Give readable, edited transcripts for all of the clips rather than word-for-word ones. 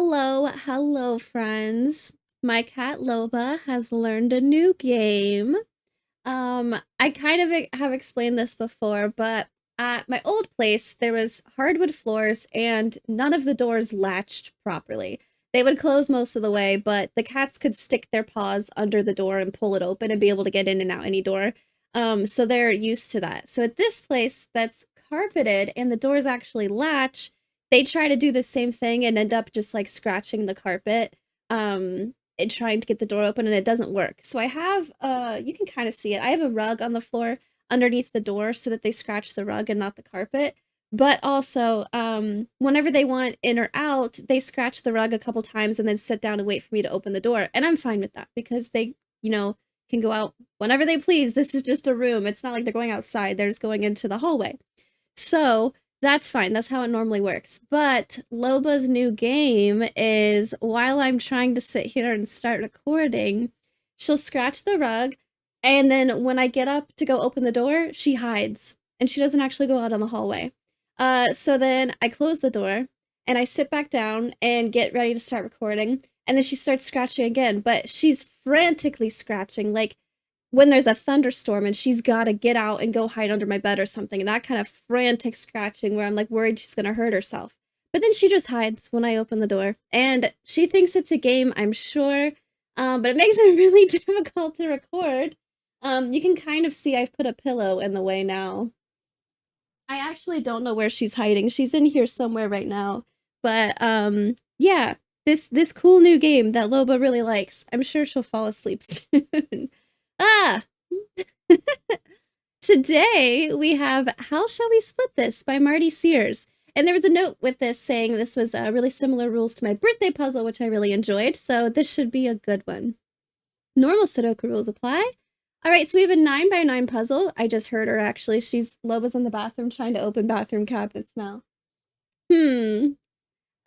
Hello, friends. My cat Loba has learned a new game. I kind of have explained this before, but at my old place, there was hardwood floors and none of the doors latched properly. They would close most of the way, but the cats could stick their paws under the door and pull it open and be able to get in and out any door. So they're used to that. So at this place that's carpeted and the doors actually latch, they try to do the same thing and end up just like scratching the carpet. And trying to get the door open and it doesn't work. So I have you can kind of see it. I have a rug on the floor underneath the door so that they scratch the rug and not the carpet. But also, whenever they want in or out, they scratch the rug a couple times and then sit down and wait for me to open the door. And I'm fine with that because they, can go out whenever they please. This is just a room. It's not like they're going outside. They're just going into the hallway. So that's fine. That's how it normally works. But Loba's new game is while I'm trying to sit here and start recording, she'll scratch the rug, and then when I get up to go open the door, she hides and she doesn't actually go out on the hallway. So then I close the door and I sit back down and get ready to start recording, and then she starts scratching again, but she's frantically scratching like when there's a thunderstorm and she's got to get out and go hide under my bed or something. And that kind of frantic scratching where I'm like worried she's going to hurt herself. But then she just hides when I open the door. And she thinks it's a game, I'm sure. But it makes it really difficult to record. You can kind of see I've put a pillow in the way now. I actually don't know where she's hiding. She's in here somewhere right now. But yeah, this cool new game that Loba really likes. I'm sure she'll fall asleep soon. Ah! Today we have How Shall We Split This by Marty Sears. And there was a note with this saying this was really similar rules to my birthday puzzle, which I really enjoyed, so this should be a good one. Normal Sudoku rules apply. All right, so we have a 9x9 puzzle. I just heard her, actually. Loba's in the bathroom trying to open bathroom cabinets now.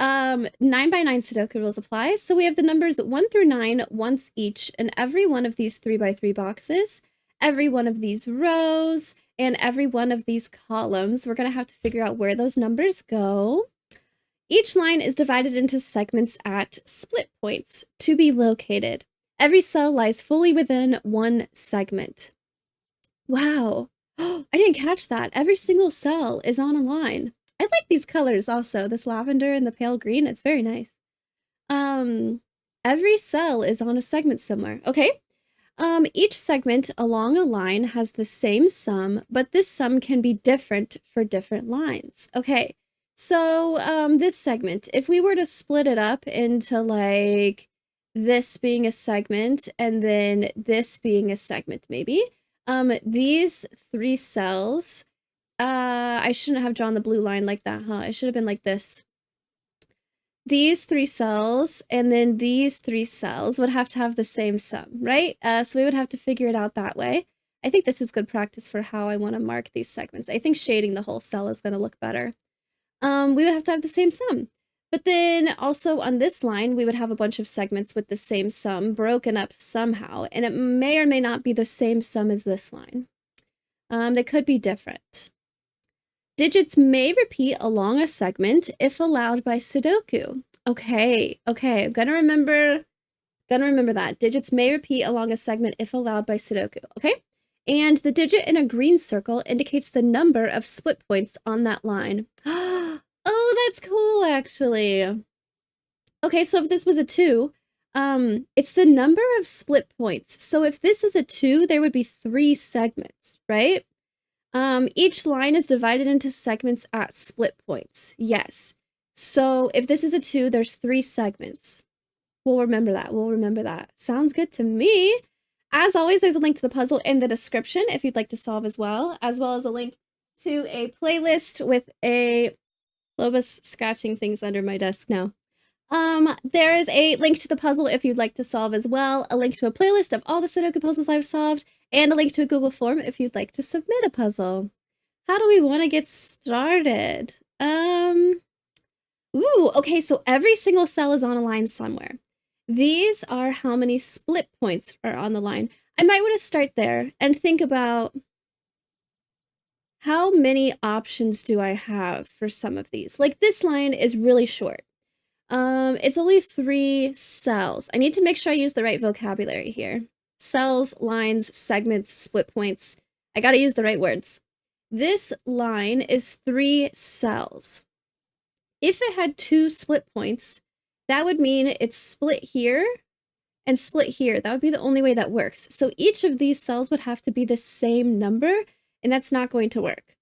9x9 Sudoku rules apply. So we have the numbers 1 through 9 once each in every one of these 3x3 boxes, every one of these rows, and every one of these columns. We're going to have to figure out where those numbers go. Each line is divided into segments at split points to be located. Every cell lies fully within one segment. Wow. I didn't catch that. Every single cell is on a line. I like these colors also, this lavender and the pale green. It's very nice. Every cell is on a segment somewhere. Okay. Each segment along a line has the same sum, but this sum can be different for different lines. Okay. So, this segment, if we were to split it up into like this being a segment and then this being a segment, maybe, these three cells, I shouldn't have drawn the blue line like that, huh? It should have been like this. These three cells and then these three cells would have to have the same sum, right? So we would have to figure it out that way. I think this is good practice for how I want to mark these segments. I think shading the whole cell is going to look better. We would have to have the same sum. But then also on this line, we would have a bunch of segments with the same sum broken up somehow, and it may or may not be the same sum as this line. They could be different. Digits may repeat along a segment if allowed by Sudoku. Okay, I'm gonna remember that. Digits may repeat along a segment if allowed by Sudoku, okay? And the digit in a green circle indicates the number of split points on that line. Oh, that's cool, actually. Okay, so if this was a 2, it's the number of split points. So if this is a 2, there would be 3 segments, right? Each line is divided into segments at split points. Yes. So if this is a 2, there's 3 segments. We'll remember that. Sounds good to me. As always, there's a link to the puzzle in the description if you'd like to solve as well as a link to a playlist with a Loba's scratching things under my desk now. There is a link to the puzzle if you'd like to solve as well, a link to a playlist of all the Sudoku puzzles I've solved, and a link to a Google form if you'd like to submit a puzzle. How do we want to get started? Okay, so every single cell is on a line somewhere. These are how many split points are on the line. I might want to start there and think about how many options do I have for some of these? Like this line is really short. It's only 3 cells. I need to make sure I use the right vocabulary here. Cells, lines, segments, split points. I gotta use the right words. This line is 3 cells. If it had 2 split points, that would mean it's split here and split here. That would be the only way that works. So each of these cells would have to be the same number, and that's not going to work.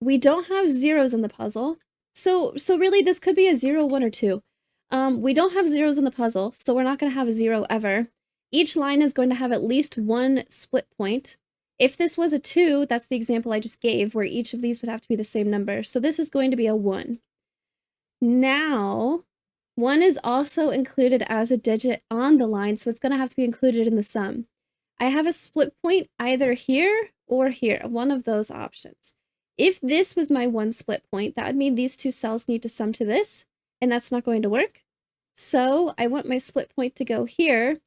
We don't have zeros in the puzzle. So really this could be a 0, 1, or 2. We don't have zeros in the puzzle, so we're not going to have a 0 ever. Each line is going to have at least 1 split point. If this was a 2, that's the example I just gave, where each of these would have to be the same number. So this is going to be a 1. Now, 1 is also included as a digit on the line, so it's going to have to be included in the sum. I have a split point either here or here, one of those options. If this was my 1 split point, that would mean these 2 cells need to sum to this, and that's not going to work. So I want my split point to go here,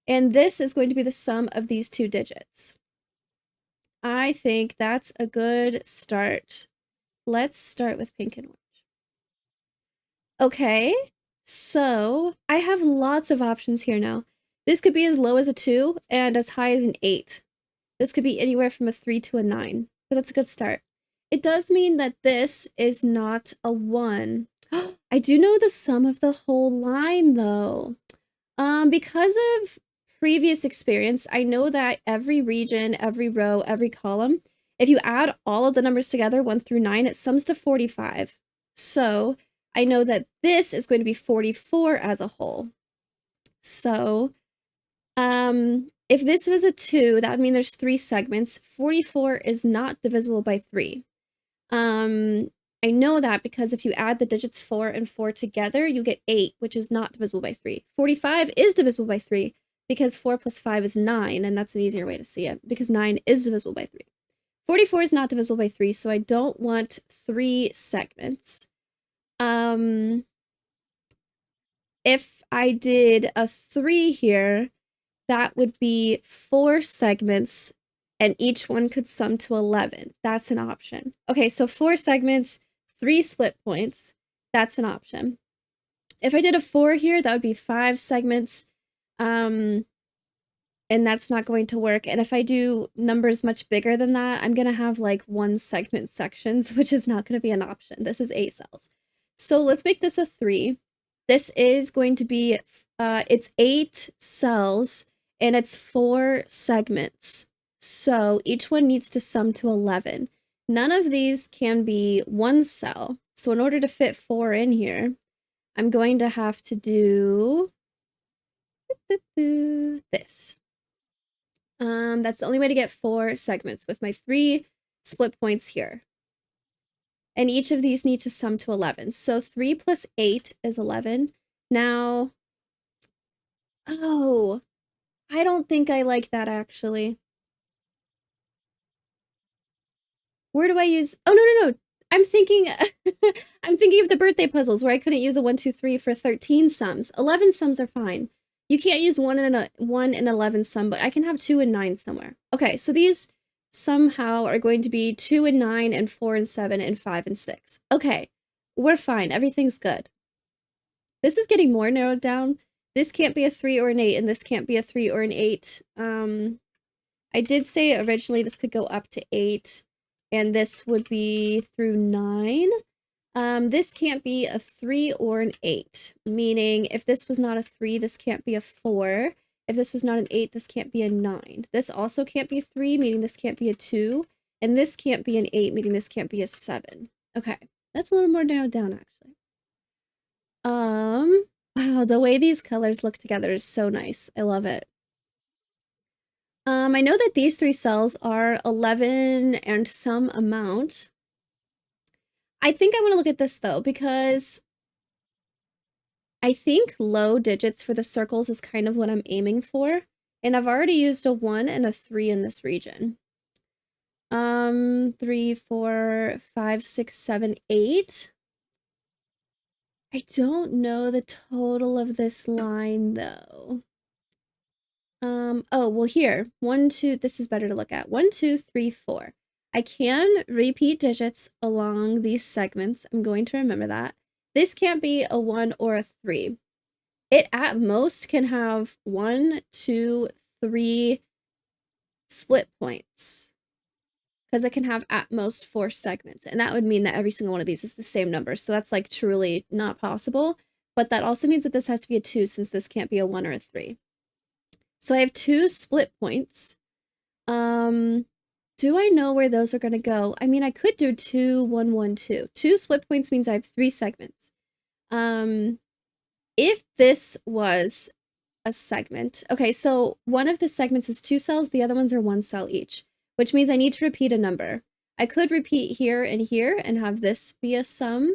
and this is going to be the sum of these 2 digits. I think that's a good start. Let's start with pink and orange. Okay, so I have lots of options here now. This could be as low as a 2 and as high as an 8. This could be anywhere from a 3 to a 9, but that's a good start. It does mean that this is not a 1. I do know the sum of the whole line, though. Because of previous experience, I know that every region, every row, every column, if you add all of the numbers together, 1 through 9, it sums to 45. So I know that this is going to be 44 as a whole. So, if this was a 2, that would mean there's 3 segments. 44 is not divisible by 3. I know that because if you add the digits 4 and 4 together, you get 8, which is not divisible by 3. 45 is divisible by 3 because 4 plus 5 is 9, and that's an easier way to see it because 9 is divisible by 3. 44 is not divisible by 3, so I don't want 3 segments. If I did a 3 here, that would be 4 segments, and each one could sum to 11. That's an option. Okay, so 4 segments, 3 split points. That's an option. If I did a 4 here, that would be 5 segments, and that's not going to work. And if I do numbers much bigger than that, I'm going to have like 1 segment sections, which is not going to be an option. This is 8 cells. So let's make this a 3. This is going to be, it's 8 cells, and it's 4 segments. So each one needs to sum to 11. None of these can be 1 cell. So in order to fit 4 in here, I'm going to have to do this. That's the only way to get 4 segments with my 3 split points here. And each of these need to sum to 11. So 3 plus 8 is 11. Now, oh, I don't think I like that actually. Where do I use, oh, no. I'm thinking, I'm thinking of the birthday puzzles where I couldn't use a 1, 2, 3 for 13 sums. 11 sums are fine. You can't use 1 and 11 sum, but I can have 2 and 9 somewhere. Okay, so these somehow are going to be 2 and 9 and 4 and 7 and 5 and 6. Okay, we're fine. Everything's good. This is getting more narrowed down. This can't be a 3 or an 8, and this can't be a 3 or an 8. I did say originally this could go up to 8, and this would be through 9. This can't be a 3 or an 8, meaning if this was not a 3, this can't be a 4. If this was not an 8, this can't be a 9. This also can't be a 3, meaning this can't be a 2. And this can't be an 8, meaning this can't be a 7. Okay, that's a little more narrowed down, actually. Wow, the way these colors look together is so nice. I love it. I know that these 3 cells are 11 and some amount. I think I want to look at this, though, because I think low digits for the circles is kind of what I'm aiming for. And I've already used a 1 and a 3 in this region. 3, 4, 5, 6, 7, 8. I don't know the total of this line, though. Oh, well, here. 1, 2, this is better to look at. 1, 2, 3, 4. I can repeat digits along these segments. I'm going to remember that. This can't be a 1 or a 3. It at most can have 1, 2, 3 split points. Because it can have at most 4 segments. And that would mean that every single one of these is the same number. So that's like truly not possible. But that also means that this has to be a 2 since this can't be a 1 or a 3. So I have 2 split points. Do I know where those are going to go? I mean, I could do 2, 1, 1, 2. 2 split points means I have 3 segments. If this was a segment, okay, so one of the segments is 2 cells, the other ones are 1 cell each, which means I need to repeat a number. I could repeat here and have this be a sum.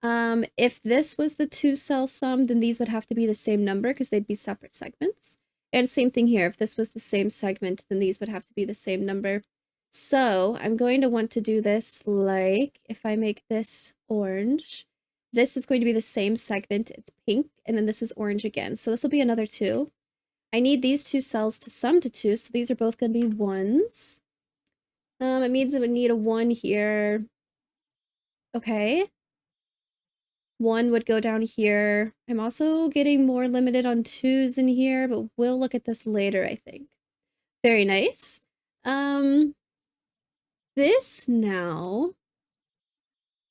If this was the 2 cell sum, then these would have to be the same number because they'd be separate segments. And same thing here. If this was the same segment, then these would have to be the same number. So I'm going to want to do this like, if I make this orange, this is going to be the same segment. It's pink, and then this is orange again. So this will be another 2. I need these 2 cells to sum to 2, so these are both going to be 1s. It means it would need a 1 here. Okay. 1 would go down here. I'm also getting more limited on 2s in here, but we'll look at this later, I think. Very nice. This now,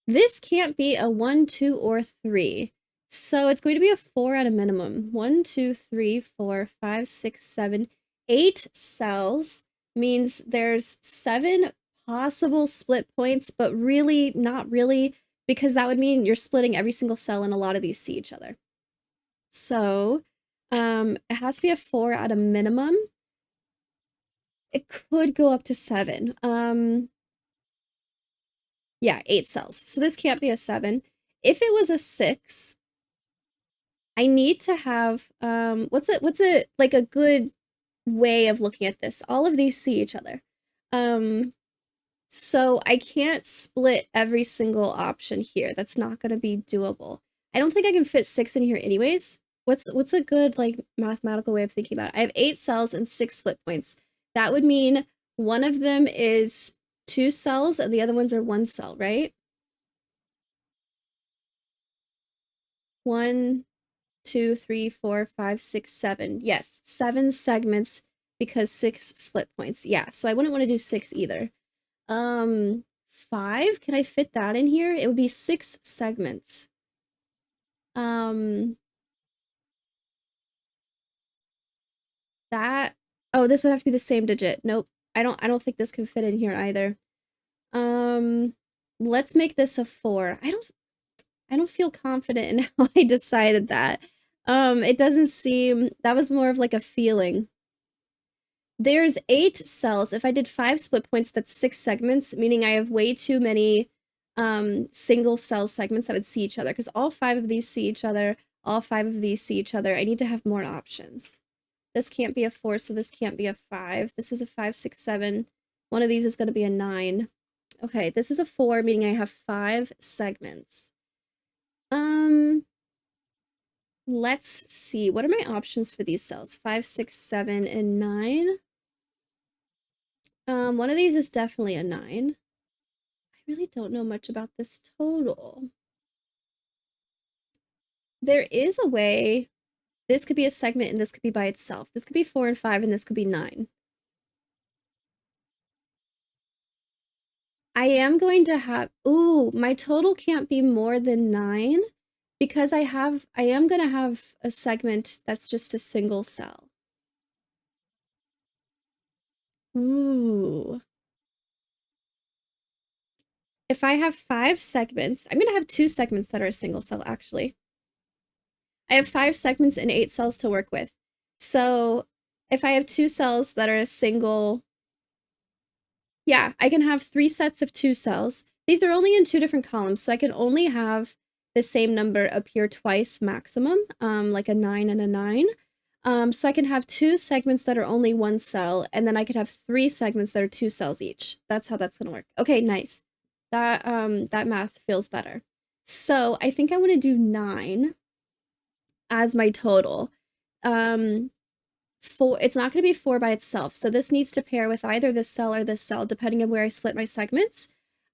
this can't be a 1, 2, or 3. So it's going to be a 4 at a minimum. 1, 2, 3, 4, 5, 6, 7, 8 cells means there's 7 possible split points, but really not really, because that would mean you're splitting every single cell and a lot of these see each other. So it has to be a 4 at a minimum. It could go up to 7. Yeah, 8 cells. So this can't be a 7. If it was a 6, I need to have, what's it like a good way of looking at this? All of these see each other. So I can't split every single option here. That's not going to be doable. I don't think I can fit 6 in here anyways. What's a good like mathematical way of thinking about it? I have 8 cells and 6 split points. That would mean one of them is 2 cells and the other ones are 1 cell, right? 1, 2, 3, 4, 5, 6, 7. Yes, 7 segments because 6 split points. Yeah, so I wouldn't want to do 6 either. 5, can I fit that in here? It would be 6 segments. That, oh, this would have to be the same digit. Nope, I don't think this can fit in here either. Let's make this a 4. I don't feel confident in how I decided that. It doesn't seem, that was more of like a feeling. There's 8 cells. If I did 5 split points, that's 6 segments, meaning I have way too many single cell segments that would see each other, because all 5 of these see each other, all 5 of these see each other. I need to have more options. This can't be a 4, so this can't be a 5. This is a 5, 6, 7. One of these is going to be a 9. Okay, this is a 4, meaning I have 5 segments. Let's see. What are my options for these cells? 5, 6, 7, and 9. One of these is definitely a 9. I really don't know much about this total. There is a way this could be a segment and this could be by itself. This could be 4 and 5 and this could be 9. I am going to have, ooh, my total can't be more than 9 because I am going to have a segment that's just a single cell. Ooh. If I have 5 segments, I'm going to have 2 segments that are a single cell, actually. I have 5 segments and 8 cells to work with. So if I have 2 cells that are a single, yeah, I can have 3 sets of 2 cells. These are only in 2 different columns, so I can only have the same number appear twice maximum, like a 9 and a 9. So I can have 2 segments that are only 1 cell, and then I could have 3 segments that are 2 cells each. That's how that's gonna work. Okay, nice. That math feels better. So I think I want to do 9 as my total. 4, it's not going to be 4 by itself, so this needs to pair with either this cell or this cell, depending on where I split my segments.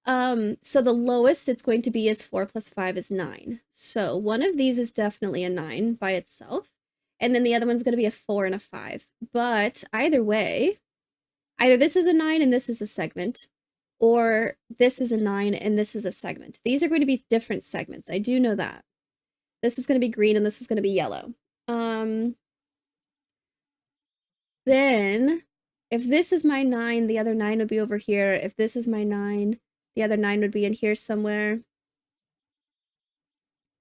So the lowest it's going to be is 4 plus 5 is 9. So one of these is definitely a 9 by itself. And then the other one's going to be a 4 and a 5. But either way, either this is a 9 and this is a segment, or this is a 9 and this is a segment. These are going to be different segments. I do know that. This is going to be green and this is going to be yellow. Then if this is my 9, the other 9 would be over here. If this is my 9, the other 9 would be in here somewhere.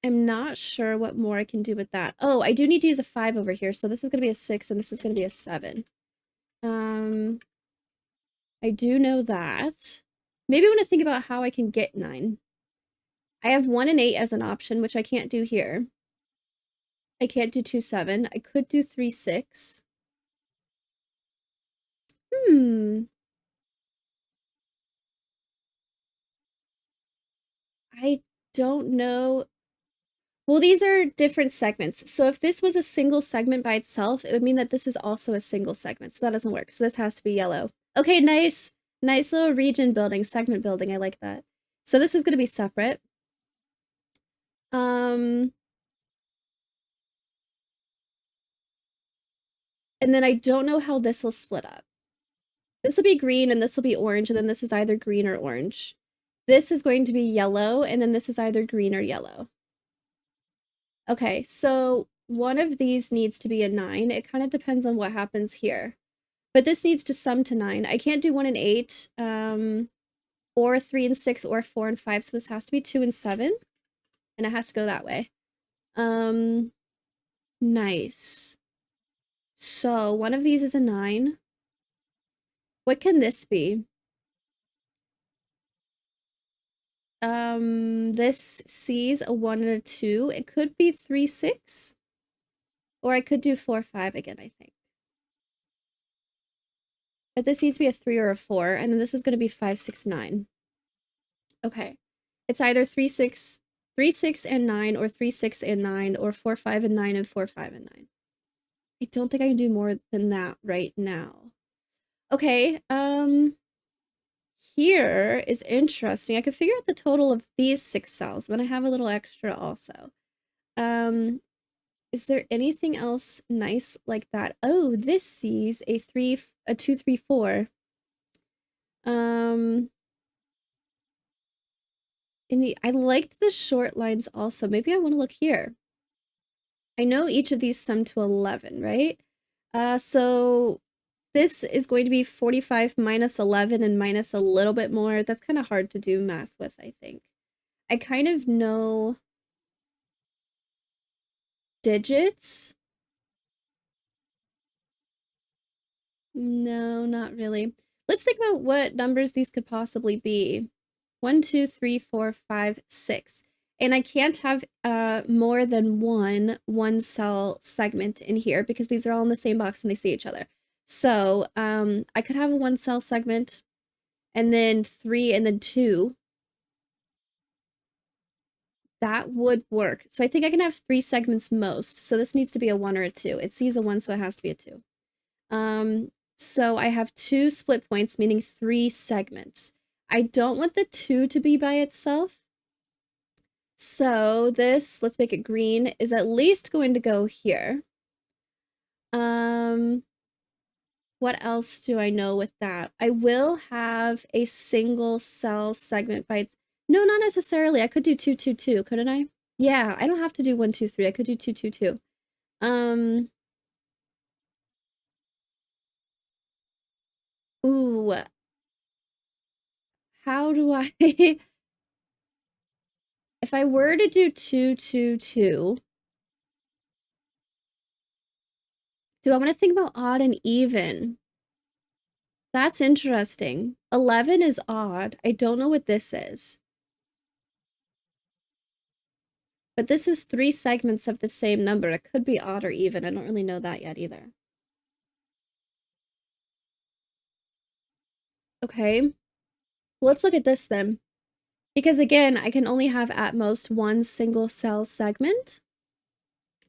I'm not sure what more I can do with that. Oh, I do need to use a 5 over here. So this is going to be a 6 and this is going to be a 7. I do know that. Maybe I want to think about how I can get 9. I have 1 and 8 as an option, which I can't do here. I can't do 2, 7. I could do 3, 6. I don't know. Well, these are different segments. So if this was a single segment by itself, it would mean that this is also a single segment. So that doesn't work. So this has to be yellow. Okay, nice. Nice little region building, segment building. I like that. So this is going to be separate. And then I don't know how this will split up. This will be green and this will be orange, and then this is either green or orange. This is going to be yellow, and then this is either green or yellow. Okay, so one of these needs to be a 9. It kind of depends on what happens here. But this needs to sum to 9. I can't do 1 and 8, or 3 and 6, or 4 and 5, so this has to be 2 and 7. And it has to go that way. Nice. So one of these is a 9. What can this be? This sees a 1 and a 2. It could be 3, 6. Or I could do 4, 5 again, I think. But this needs to be a 3 or a 4, and then this is going to be 5, 6, 9. Okay. It's either 3, 6, 3, 6, and 9, or 3, 6, and 9, or 4, 5, and 9, and 4, 5, and 9. I don't think I can do more than that right now. Okay, here is interesting. I could figure out the total of these 6 cells, then I have a little extra also. Is there anything else nice like that? Oh, this sees a 2, 3, 4. And I liked the short lines also. Maybe I want to look here. I know each of these sum to 11, right? So this is going to be 45 minus 11 and minus a little bit more. That's kind of hard to do math with, I think. I kind of know digits. No, not really. Let's think about what numbers these could possibly be. 1, 2, 3, 4, 5, 6. And I can't have more than one cell segment in here because these are all in the same box and they see each other. So I could have a 1 cell segment and then 3 and then 2. That would work. So I think I can have 3 segments most. So this needs to be a 1 or a 2. It sees a 1, so it has to be a 2. So I have 2 split points, meaning 3 segments. I don't want the 2 to be by itself. So this, let's make it green, is at least going to go here. What else do I know with that? I will have a single cell segment by no, not necessarily. I could do 2, 2, 2, couldn't I? Yeah, I don't have to do 1, 2, 3. I could do 2, 2, 2. Ooh. How do I if I were to do 2, 2, 2, do I want to think about odd and even? That's interesting. 11 is odd. I don't know what this is. But this is 3 segments of the same number. It could be odd or even. I don't really know that yet either. Okay. Well, let's look at this then. Because again, I can only have at most 1 single cell segment.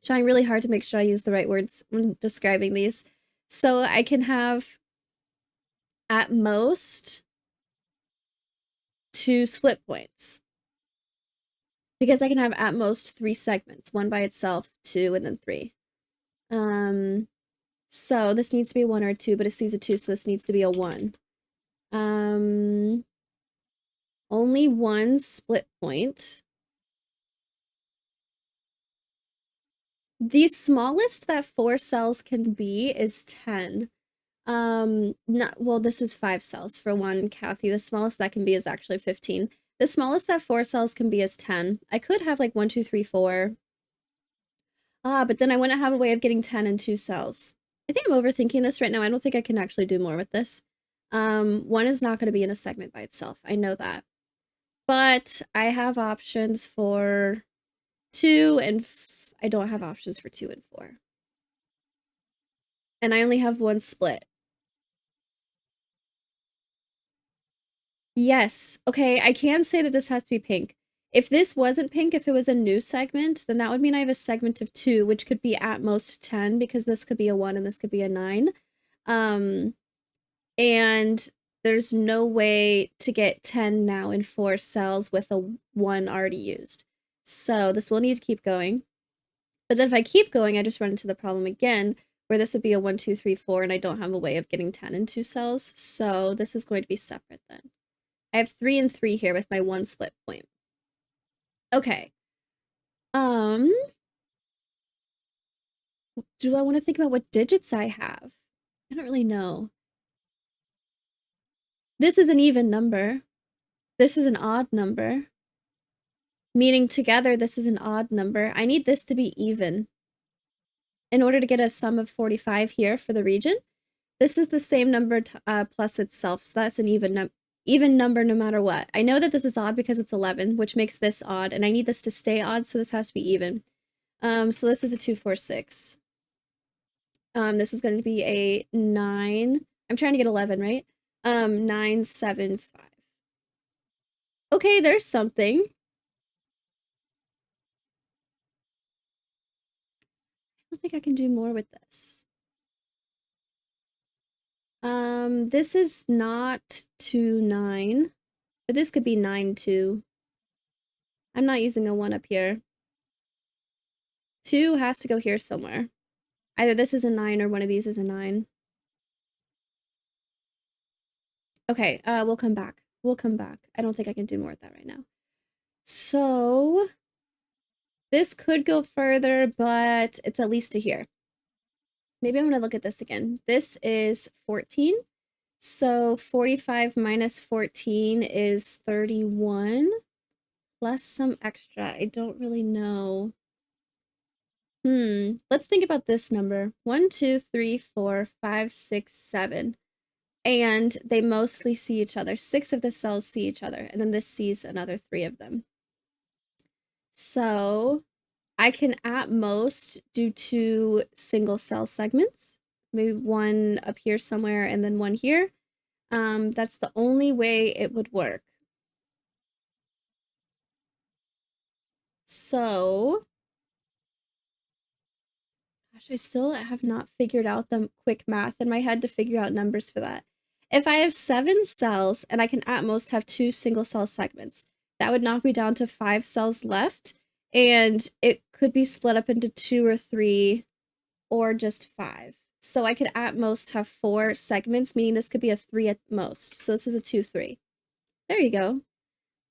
Trying really hard to make sure I use the right words when describing these. So I can have at most 2 split points. Because I can have at most 3 segments, 1 by itself, 2, and then 3. So this needs to be a 1 or a 2, but it sees a 2, so this needs to be a 1. Only 1 split point. The smallest that 4 cells can be is 10. Well, this is 5 cells for one, Kathy. The smallest that can be is actually 15. The smallest that 4 cells can be is 10. I could have like 1, 2, 3, 4. But then I wouldn't have a way of getting 10 in 2 cells. I think I'm overthinking this right now. I don't think I can actually do more with this. 1 is not going to be in a segment by itself. I know that. But I have options for 2 and I don't have options for 2 and 4. And I only have 1 split. Yes. Okay, I can say that this has to be pink. If this wasn't pink, if it was a new segment, then that would mean I have a segment of 2, which could be at most 10, because this could be a 1 and this could be a 9. And there's no way to get 10 now in 4 cells with a 1 already used. So this will need to keep going. But then if I keep going, I just run into the problem again, where this would be a 1, 2, 3, 4, and I don't have a way of getting 10 in 2 cells. So this is going to be separate then. I have 3 and 3 here with my 1 split point. Okay. Do I want to think about what digits I have? I don't really know. This is an even number. This is an odd number. Meaning together, this is an odd number. I need this to be even. In order to get a sum of 45 here for the region, this is the same number plus itself, so that's an even number no matter what. I know that this is odd because it's 11, which makes this odd, and I need this to stay odd, so this has to be even. So this is a 2, 4, 6. This is going to be a 9. I'm trying to get 11, right? 9, 7, 5. Okay, there's something. I don't think I can do more with this. This is not 2, 9, but this could be 9, 2. I'm not using a 1 up here. 2 has to go here somewhere. Either this is a 9 or one of these is a 9. Okay, we'll come back. We'll come back. I don't think I can do more with that right now. So this could go further, but it's at least to here. Maybe I'm going to look at this again. This is 14. So 45 minus 14 is 31 plus some extra. I don't really know. Let's think about this number. 1, 2, 3, 4, 5, 6, 7. And they mostly see each other. 6 of the cells see each other, and then this sees another 3 of them. So I can at most do 2 single cell segments. Maybe 1 up here somewhere and then 1 here. That's the only way it would work. So, gosh, I still have not figured out the quick math in my head to figure out numbers for that. If I have 7 cells and I can at most have 2 single cell segments, that would knock me down to 5 cells left, and it could be split up into 2 or 3 or just 5. So I could at most have 4 segments, meaning this could be a 3 at most. So this is a 2, 3. There you go.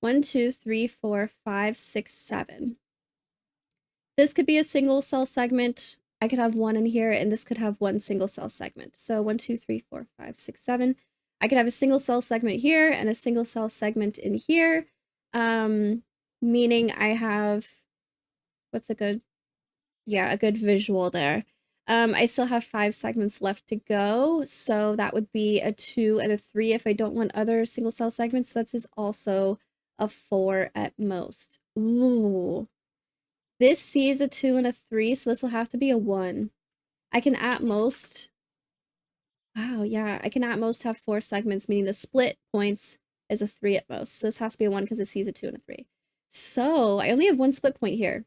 1, 2, 3, 4, 5, 6, 7. This could be a single cell segment. I could have 1 in here, and this could have 1 single cell segment. So 1, 2, 3, 4, 5, 6, 7. I could have a single cell segment here and a single cell segment in here, meaning I have, what's a good, yeah, a good visual there. I still have 5 segments left to go, so that would be a 2 and a 3 if I don't want other single cell segments. This is also a 4 at most. Ooh. This sees a 2 and a 3, so this will have to be a 1. I can at most, wow, yeah, I can at most have 4 segments, meaning the split points is a 3 at most. So this has to be a 1 because it sees a 2 and a 3. So I only have 1 split point here.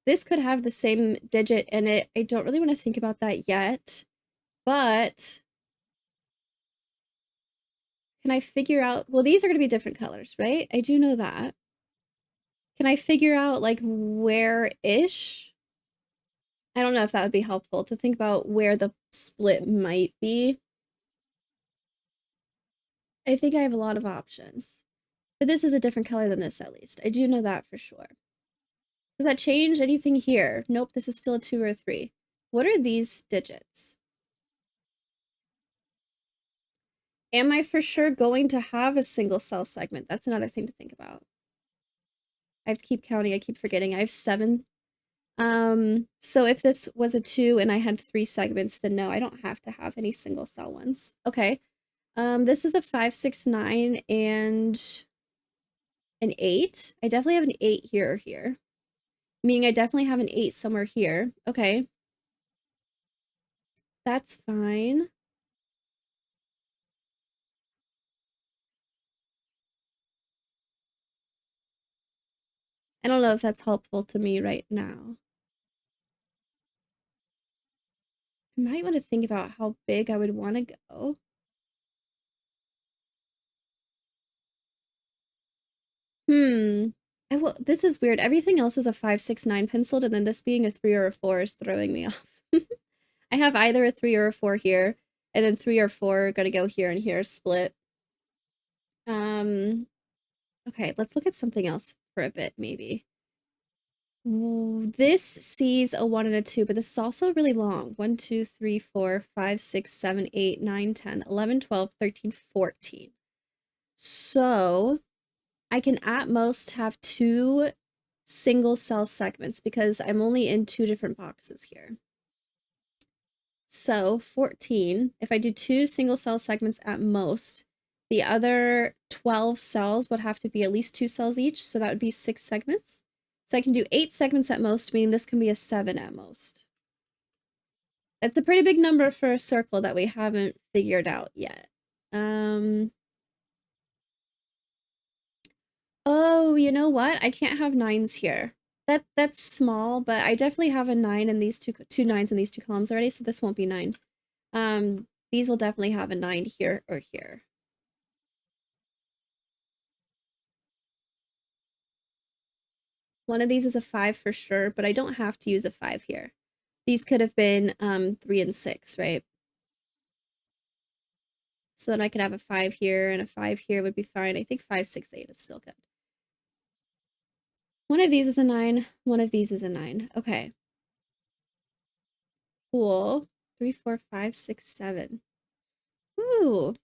This could have the same digit in it. I don't really want to think about that yet, but Can I figure out, well, these are going to be different colors, right? I do know that. Can I figure out like where-ish? I don't know if that would be helpful to think about where the split might be. I think I have a lot of options. But this is a different color than this, at least. I do know that for sure. Does that change anything here? Nope, this is still a 2 or a 3. What are these digits? Am I for sure going to have a single cell segment? That's another thing to think about. I have to keep counting. I keep forgetting. I have 7. So if this was a 2 and I had 3 segments, then no, I don't have to have any single cell ones. Okay. This is a 5, 6, 9, and an 8. I definitely have an 8 here or here. Meaning I definitely have an 8 somewhere here. Okay. That's fine. I don't know if that's helpful to me right now. I might want to think about how big I would want to go. This is weird. Everything else is a 5, 6, 9 penciled, and then this being a 3 or a 4 is throwing me off. I have either a 3 or a 4 here, and then 3 or 4 are gonna go here and here split. Okay, let's look at something else for a bit, maybe. This sees a 1 and a 2, but this is also really long. 1, 2, 3, 4, 5, 6, 7, 8, 9, 10, 11, 12, 13, 14. So I can at most have 2 single cell segments because I'm only in 2 different boxes here. So 14, if I do 2 single cell segments at most, the other 12 cells would have to be at least 2 cells each, so that would be 6 segments. So I can do 8 segments at most, meaning this can be a 7 at most. That's a pretty big number for a circle that we haven't figured out yet. Oh, you know what? I can't have 9s here. That's small, but I definitely have a 9 in these two 9s in these 2 columns already, so this won't be 9. These will definitely have a 9 here or here. One of these is a 5 for sure, but I don't have to use a 5 here. These could have been 3 and 6, right? So then I could have a 5 here and a 5 here would be fine. I think 5, 6, 8 is still good. One of these is a 9. One of these is a 9. Okay. Cool. 3, 4, 5, 6, 7. Ooh.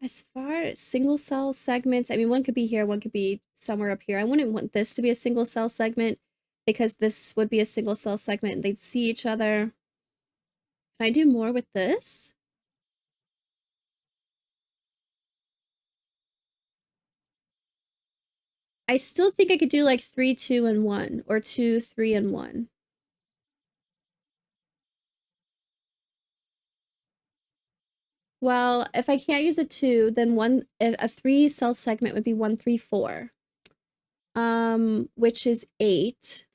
As far as single cell segments, I mean, one could be here, one could be somewhere up here. I wouldn't want this to be a single cell segment because this would be a single cell segment and they'd see each other. Can I do more with this? I still think I could do like 3, 2, and 1, or 2, 3, and 1. Well, if I can't use a 2, then a 3 cell segment would be 1, 3, 4. Which is 8.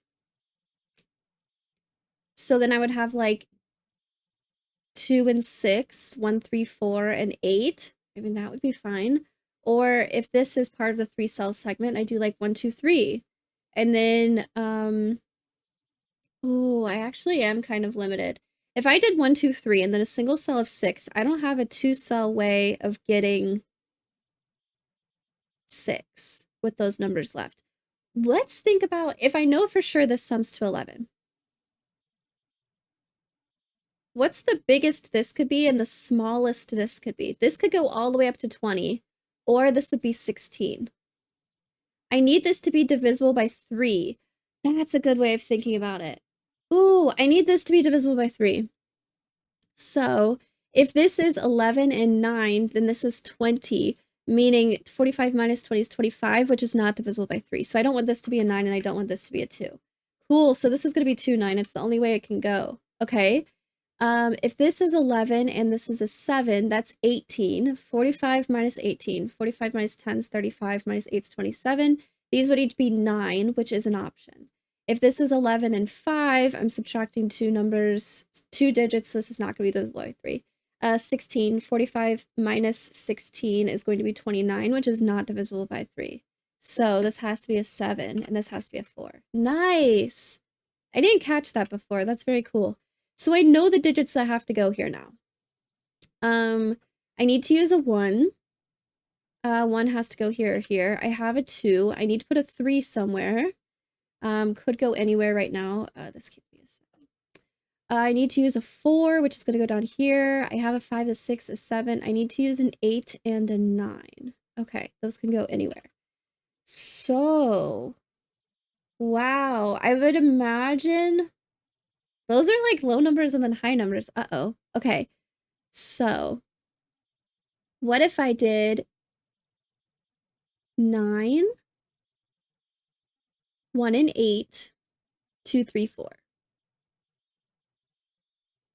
So then I would have like 2 and 6, 1, 3, 4, and 8. I mean, that would be fine. Or if this is part of the 3 cell segment, I do like 1, 2, 3. And then, oh, I actually am kind of limited. If I did 1, 2, 3, and then a single cell of 6, I don't have a 2 cell way of getting 6 with those numbers left. Let's think about if I know for sure this sums to 11. What's the biggest this could be and the smallest this could be? This could go all the way up to 20, or this would be 16. I need this to be divisible by 3. That's a good way of thinking about it. Ooh, I need this to be divisible by 3. So if this is 11 and 9, then this is 20, meaning 45 minus 20 is 25, which is not divisible by 3. So I don't want this to be a 9, and I don't want this to be a 2. Cool, so this is going to be 2, 9. It's the only way it can go. Okay. If this is 11 and this is a 7, that's 18. 45 minus 18. 45 minus 10 is 35, minus 8 is 27. These would each be 9, which is an option. If this is 11 and 5, I'm subtracting two digits, so this is not going to be divisible by 3. 16, 45 minus 16 is going to be 29, which is not divisible by 3. So this has to be a 7, and this has to be a 4. Nice! I didn't catch that before. That's very cool. So I know the digits that have to go here now. I need to use a 1. 1 has to go here or here. I have a 2. I need to put a 3 somewhere. Could go anywhere right now. This can't be a 7. I need to use a 4, which is going to go down here. I have a 5, a 6, a 7. I need to use an 8 and a 9. Okay, those can go anywhere. So, wow, I would imagine those are like low numbers and then high numbers. Uh-oh. Okay, so what if I did 9, 1 and 8, 2, 3, 4?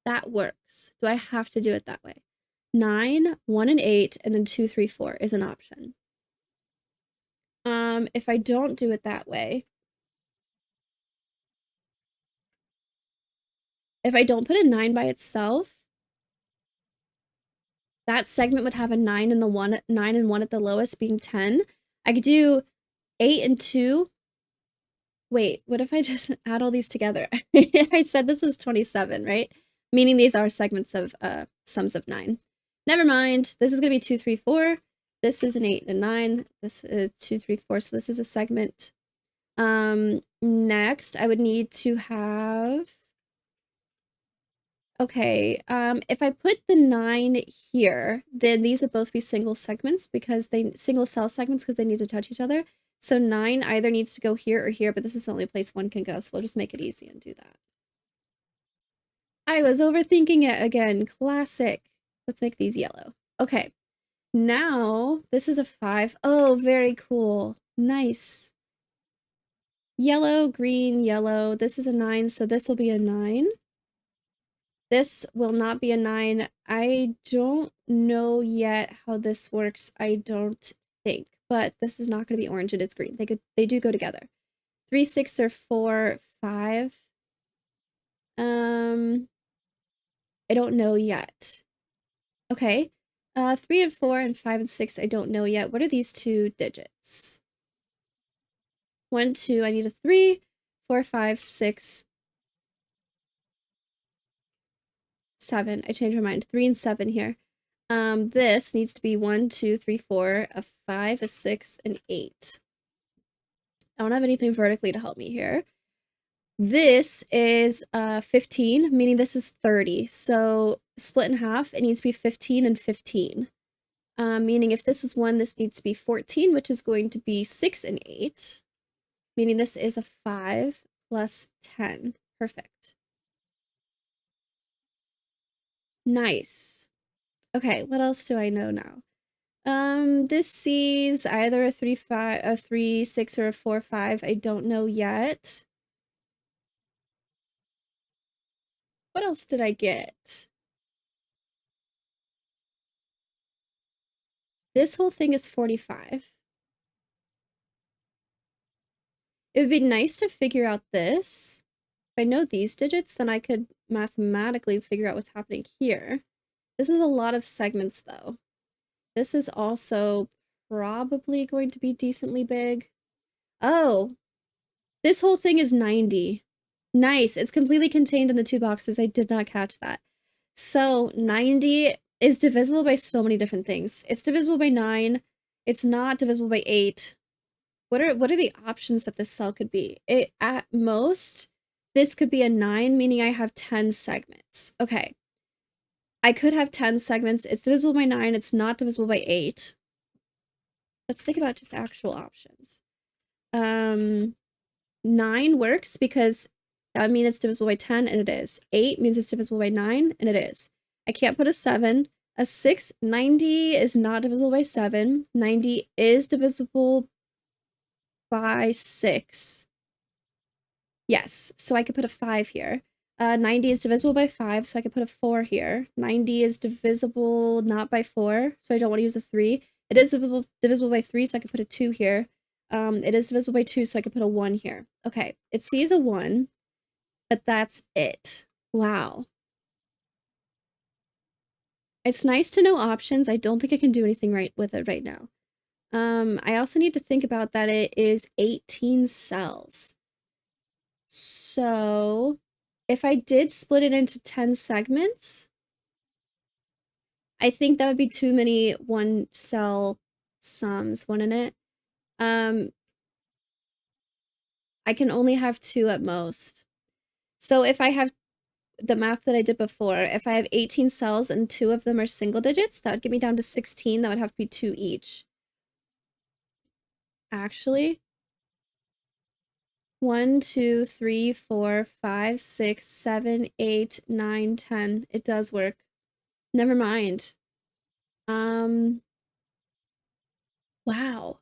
That works. Do I have to do it that way? 9, 1 and 8, and then 2, 3, 4 is an option. If I don't do it that way, if I don't put a 9 by itself, that segment would have a 9 and 1 at the lowest being 10. I could do 8 and 2. Wait, what if I just add all these together? I said this was 27, right? Meaning these are segments of sums of 9. Never mind. This is going to be 2, 3, 4. This is an 8 and a 9. This is 2, 3, 4. So this is a segment. Next, I would need to have... Okay, if I put the 9 here, then these would both be single segments because single cell segments because they need to touch each other. So 9 either needs to go here or here, but this is the only place 1 can go, so we'll just make it easy and do that. I was overthinking it again. Classic. Let's make these yellow. Okay, now this is a 5. Oh, very cool. Nice. Yellow, green, yellow. This is a 9, so this will be a 9. This will not be a 9. I don't know yet how this works. I don't think, but this is not going to be orange. It is green. They do go together. 3, 6, or 4, 5. I don't know yet. Okay. 3 and 4 and 5 and 6. I don't know yet. What are these two digits? 1, 2. I need a 3, 4, 5, 6. 7. I changed my mind. 3 and 7 here. This needs to be 1, 2, 3, 4, a 5, a 6, and 8. I don't have anything vertically to help me here. This is 15, meaning this is 30. So split in half, it needs to be 15 and 15. Meaning if this is 1, this needs to be 14, which is going to be 6 and 8. Meaning this is a 5 plus 10. Perfect. Nice. Okay, what else do I know now? This sees either a 3, 5, a 3, 6, or a 4, 5. I don't know yet. What else did I get? This whole thing is 45. It would be nice to figure out this. If I know these digits, then I could mathematically figure out what's happening here. This is a lot of segments, though. This is also probably going to be decently big. Oh, this whole thing is 90. Nice. It's completely contained in the 2 boxes. I did not catch that. So 90 is divisible by so many different things. It's divisible by 9. It's not divisible by 8. What are the options that this cell could be? At most, this could be a 9, meaning I have 10 segments. Okay. I could have 10 segments. It's divisible by 9. It's not divisible by 8. Let's think about just actual options. 9 works because that means it's divisible by 10, and it is. 8 means it's divisible by 9, and it is. I can't put a 7. A 6, 90 is not divisible by 7. 90 is divisible by 6. Yes, so I could put a 5 here. 90 is divisible by 5, so I could put a 4 here. 90 is divisible not by 4, so I don't want to use a 3. It is divisible by 3, so I could put a 2 here. It is divisible by 2, so I could put a 1 here. Okay, it sees a 1, but that's it. Wow. It's nice to know options. I don't think I can do anything right with it right now. I also need to think about that it is 18 cells. So if I did split it into 10 segments, I think that would be too many one cell sums, wouldn't it? I can only have 2 at most. So if I have the math that I did before, if I have 18 cells and 2 of them are single digits, that would get me down to 16. That would have to be 2 each. Actually, 1, 2, 3, 4, 5, 6, 7, 8, 9, 10. It does work. Never mind. Wow.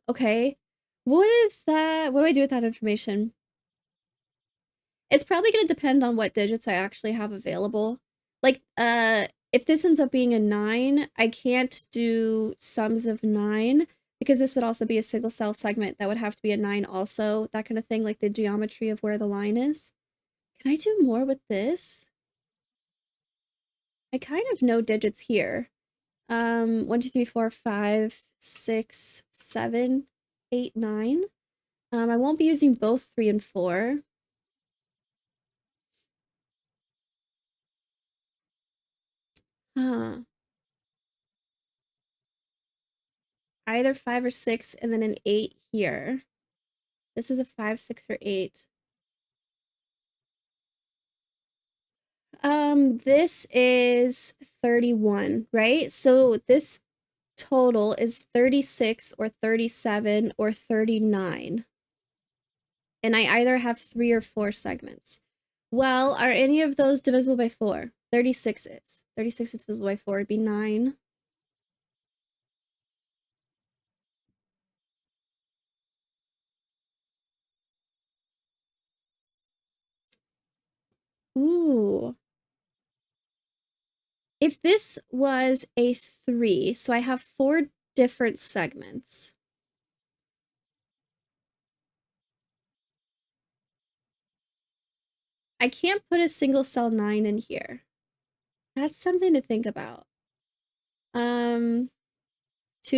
Okay. What is that? What do I do with that information? It's probably going to depend on what digits I actually have available. Like, if this ends up being a 9, I can't do sums of 9 because this would also be a single cell segment that would have to be a 9 also, that kind of thing, like the geometry of where the line is. Can I do more with this? I kind of know digits here. 1, 2, 3, 4, 5, 6, 7, 8, 9. I won't be using both 3 and 4. Huh. Either 5 or 6 and then an 8 here. This is a 5, 6, or 8. This is 31, right? So this total is 36 or 37 or 39. And I either have 3 or 4 segments. Well, are any of those divisible by 4? 36 is. 36 is divisible by 4. It'd be 9. Ooh. If this was a 3, so I have 4 different segments. I can't put a single cell 9 in here. That's something to think about. 2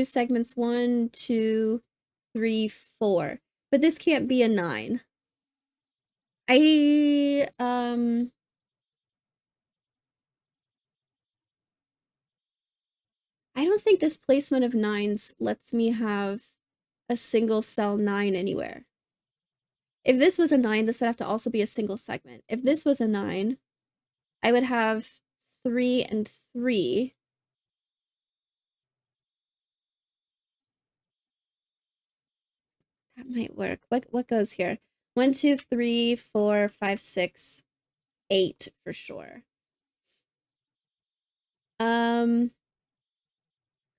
segments, 1, 2, 3, 4. But this can't be a 9. I don't think this placement of 9s lets me have a single cell 9 anywhere. If this was a 9, this would have to also be a single segment. If this was a 9, I would have 3 and 3. That might work. What goes here? 1, 2, 3, 4, 5, 6, 8 for sure.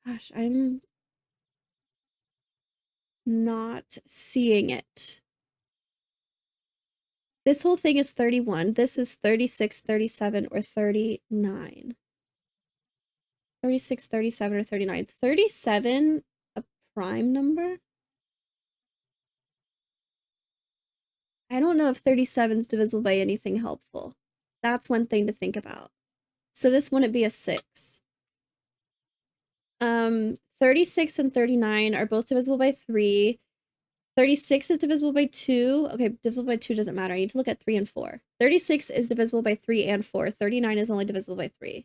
Gosh, I'm not seeing it. This whole thing is 31. This is 36, 37, or 39. 36, 37, or 39. 37, a prime number? I don't know if 37 is divisible by anything helpful. That's one thing to think about. So this wouldn't be a 6. 36 and 39 are both divisible by 3. 36 is divisible by 2. Okay, divisible by 2 doesn't matter. I need to look at 3 and 4. 36 is divisible by 3 and 4. 39 is only divisible by 3.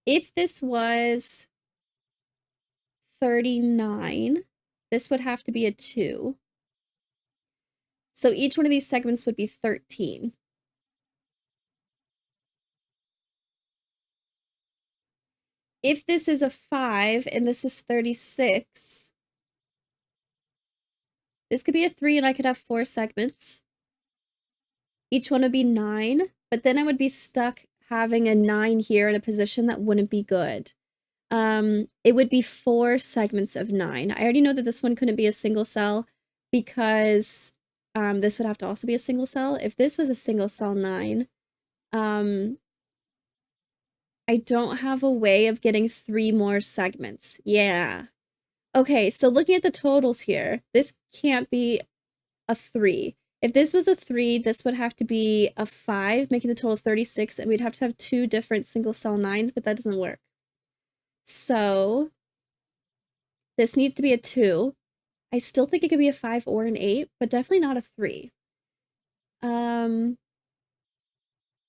If this was 39, this would have to be a 2. So each one of these segments would be 13. If this is a 5 and this is 36, this could be a 3 and I could have 4 segments. Each one would be 9, but then I would be stuck having a 9 here in a position that wouldn't be good. It would be 4 segments of 9. I already know that this one couldn't be a single cell because this would have to also be a single cell. If this was a single cell 9, I don't have a way of getting 3 more segments. Yeah. Okay, so looking at the totals here, this can't be a 3. If this was a 3, this would have to be a 5, making the total 36, and we'd have to have 2 different single cell 9s, but that doesn't work. So this needs to be a 2. I still think it could be a 5 or an 8, but definitely not a 3.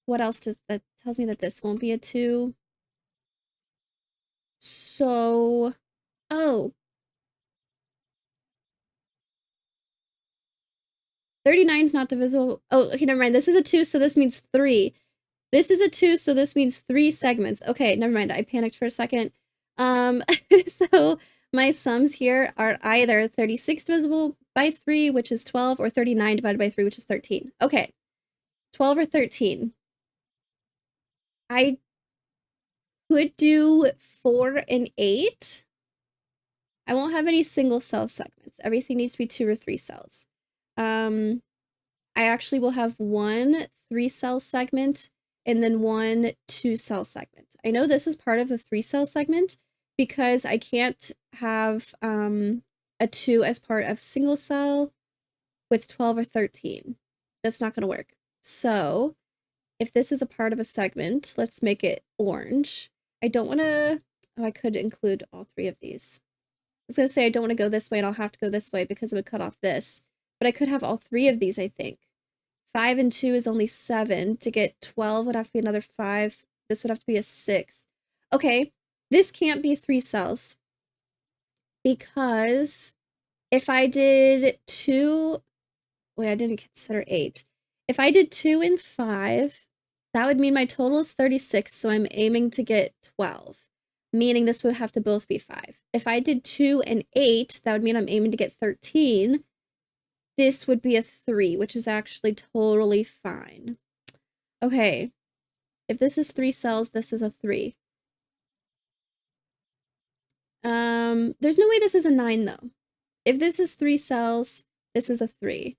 What else does that tells me that this won't be a 2? So, oh, 39 is not divisible. Oh, okay, never mind. This is a 2, so this means 3. This is a 2, so this means 3 segments. Okay, never mind. I panicked for a second. So my sums here are either 36 divisible by 3, which is 12, or 39 divided by 3, which is 13. Okay, 12 or 13. I could do 4 and 8. I won't have any single cell segments. Everything needs to be 2 or 3 cells. I actually will have 1 3-cell segment and then 1 2-cell segment. I know this is part of the 3-cell segment because I can't have a 2 as part of single cell with 12 or 13. That's not going to work. So if this is a part of a segment, let's make it orange. I don't want to, oh, I could include all 3 of these. I was going to say I don't want to go this way and I'll have to go this way because it would cut off this. But I could have all 3 of these, I think. 5 and 2 is only 7. To get 12 would have to be another 5. This would have to be a 6. Okay, this can't be 3 cells. Because if I did 2... Wait, I didn't consider 8. If I did 2 and 5, that would mean my total is 36, so I'm aiming to get 12. Meaning this would have to both be 5. If I did 2 and 8, that would mean I'm aiming to get 13. This would be a 3, which is actually totally fine. Okay, if this is 3 cells, this is a 3. There's no way this is a 9, though. If this is 3 cells, this is a 3.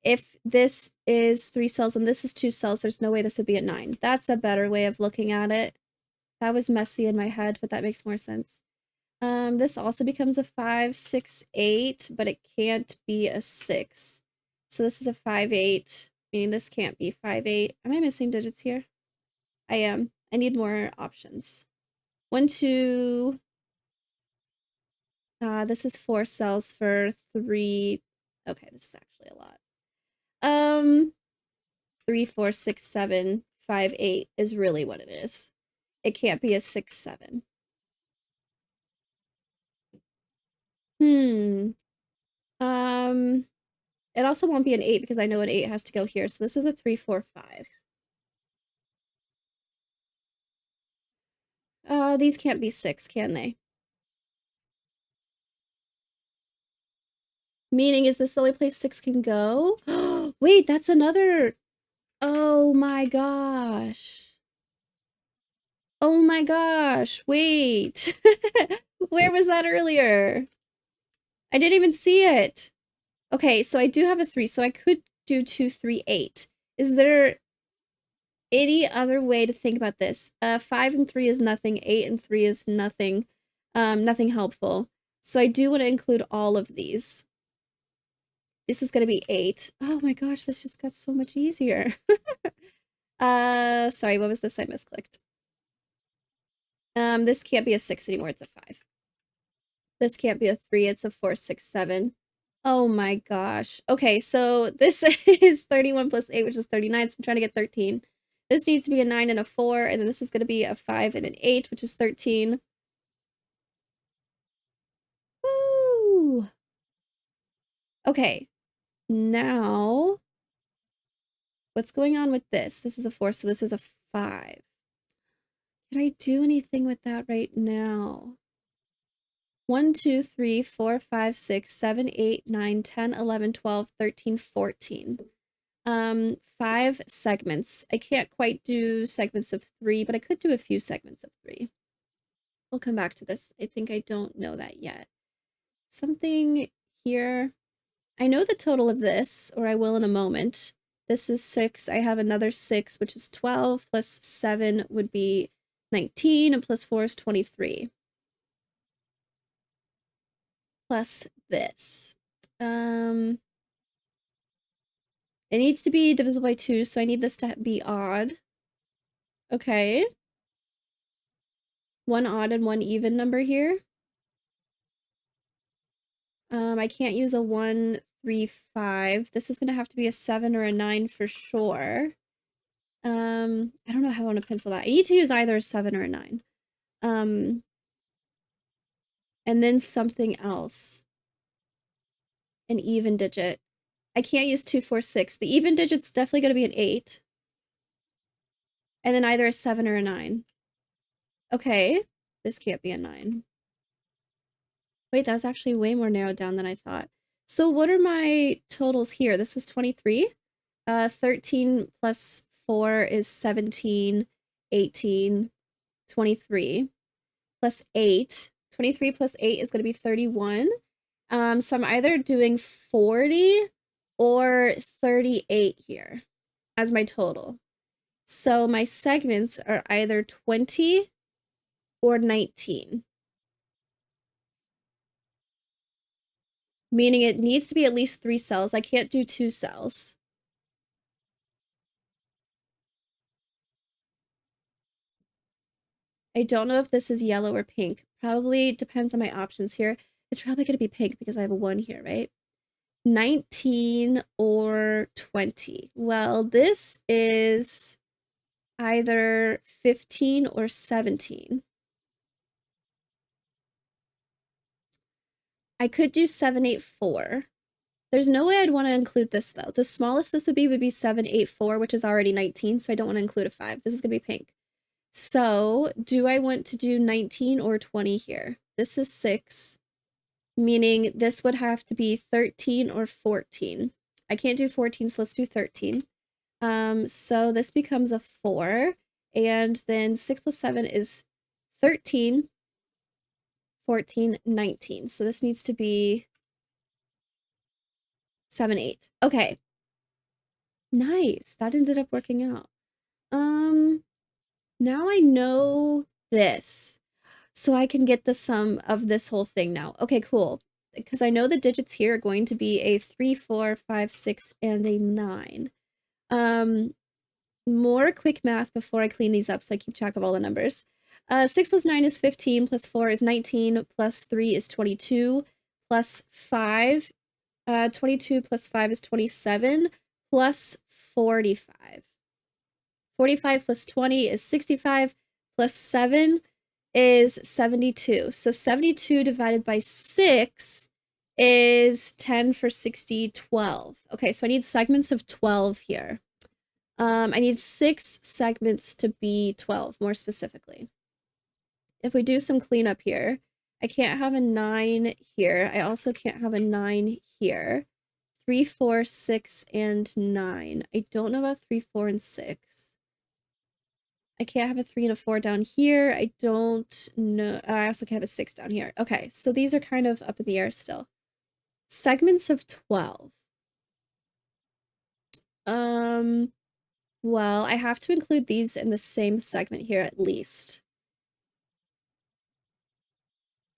If this is 3 cells and this is 2 cells, there's no way this would be a 9. That's a better way of looking at it. That was messy in my head, but that makes more sense. This also becomes a 5, 6, 8, but it can't be a 6. So this is a 5, 8, meaning this can't be 5, 8. Am I missing digits here? I am. I need more options. 1, 2. This is 4 cells for 3. Okay, this is actually a lot. 3, 4, 6, 7, 5, 8 is really what it is. It can't be a 6, 7. It also won't be an 8 because I know an 8 has to go here. So this is a 3, 4, 5. These can't be 6, can they? Meaning, is this the only place 6 can go? Wait, that's another. Oh my gosh. Oh my gosh. Wait. Where was that earlier? I didn't even see it. Okay, so I do have a 3, so I could do 2, 3, 8. Is there any other way to think about this? 5 and 3 is nothing. 8 and 3 is nothing. Nothing helpful. So I do want to include all of these. This is going to be 8. Oh my gosh, this just got so much easier. Sorry, what was this? I misclicked. This can't be a 6 anymore. It's a 5. This can't be a 3. It's a 4, 6, 7. Oh my gosh. Okay, so this is 31 plus 8, which is 39. So I'm trying to get 13. This needs to be a 9 and a 4, and then this is going to be a 5 and an 8, which is 13. Woo! Okay, now what's going on with this? This is a 4, so this is a 5. Can I do anything with that right now? 1, 2, 3, 4, 5, 6, 7, 8, 9, 10, 11, 12, 13, 14. 5 segments. I can't quite do segments of 3, but I could do a few segments of 3. We'll come back to this. I think I don't know that yet. Something here. I know the total of this, or I will in a moment. This is 6. I have another 6, which is 12, plus 7 would be 19, and plus 4 is 23. plus this. It needs to be divisible by 2, so I need this to be odd. Okay. One odd and one even number here. I can't use a 1, 3, 5. This is gonna have to be a 7 or a 9 for sure. I don't know how I want to pencil that. I need to use either a 7 or a 9. And then something else. An even digit. I can't use 2, 4, 6. The even digit's definitely going to be an 8. And then either a 7 or a 9. Okay. This can't be a 9. Wait, that was actually way more narrowed down than I thought. So what are my totals here? This was 23. 13 plus 4 is 17, 18, 23. Plus 8. 23 plus 8 is going to be 31. So I'm either doing 40 or 38 here as my total. So my segments are either 20 or 19. Meaning it needs to be at least 3 cells. I can't do 2 cells. I don't know if this is yellow or pink. Probably depends on my options here. It's probably going to be pink because I have a 1 here, right? 19 or 20. Well, this is either 15 or 17. I could do 7, 8, 4. There's no way I'd want to include this, though. The smallest this would be 7, 8, 4, which is already 19, so I don't want to include a 5. This is going to be pink. So, do I want to do 19 or 20 here? This is 6, meaning this would have to be 13 or 14. I can't do 14, so let's do 13. So this becomes a 4, and then 6 plus 7 is 13, 14, 19. So this needs to be 7, 8. Okay. Nice. That ended up working out. Now I know this. So I can get the sum of this whole thing now. Okay, cool. Because I know the digits here are going to be a 3, 4, 5, 6, and a 9. More quick math before I clean these up so I keep track of all the numbers. 6 plus 9 is 15, plus 4 is 19, plus 3 is 22, plus 5, 22 plus 5 is 27, plus 45. 45 plus 20 is 65, plus 7 is 72. So 72 divided by 6 is 10 for 60, 12. Okay, so I need segments of 12 here. I need 6 segments to be 12, more specifically. If we do some cleanup here, I can't have a 9 here. I also can't have a 9 here. 3, 4, 6, and 9. I don't know about 3, 4, and 6. I can't have a 3 and a 4 down here. I don't know. I also can't have a 6 down here. Okay, so these are kind of up in the air still. Segments of 12. Well, I have to include these in the same segment here at least.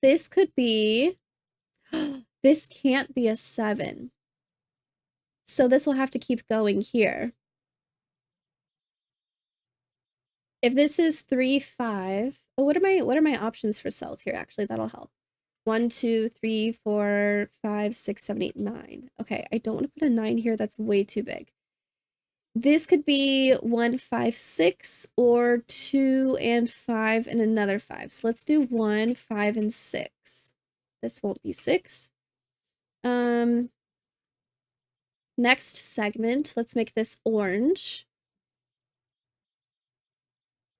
This could be, this can't be a 7. So this will have to keep going here. If this is 3, 5, oh, what are my options for cells here? Actually, that'll help. 1, 2, 3, 4, 5, 6, 7, 8, 9. Okay, I don't want to put a 9 here. That's way too big. This could be 1, 5, 6, or 2 and 5 and another 5. So let's do 1, 5, and 6. This won't be 6. Next segment, let's make this orange.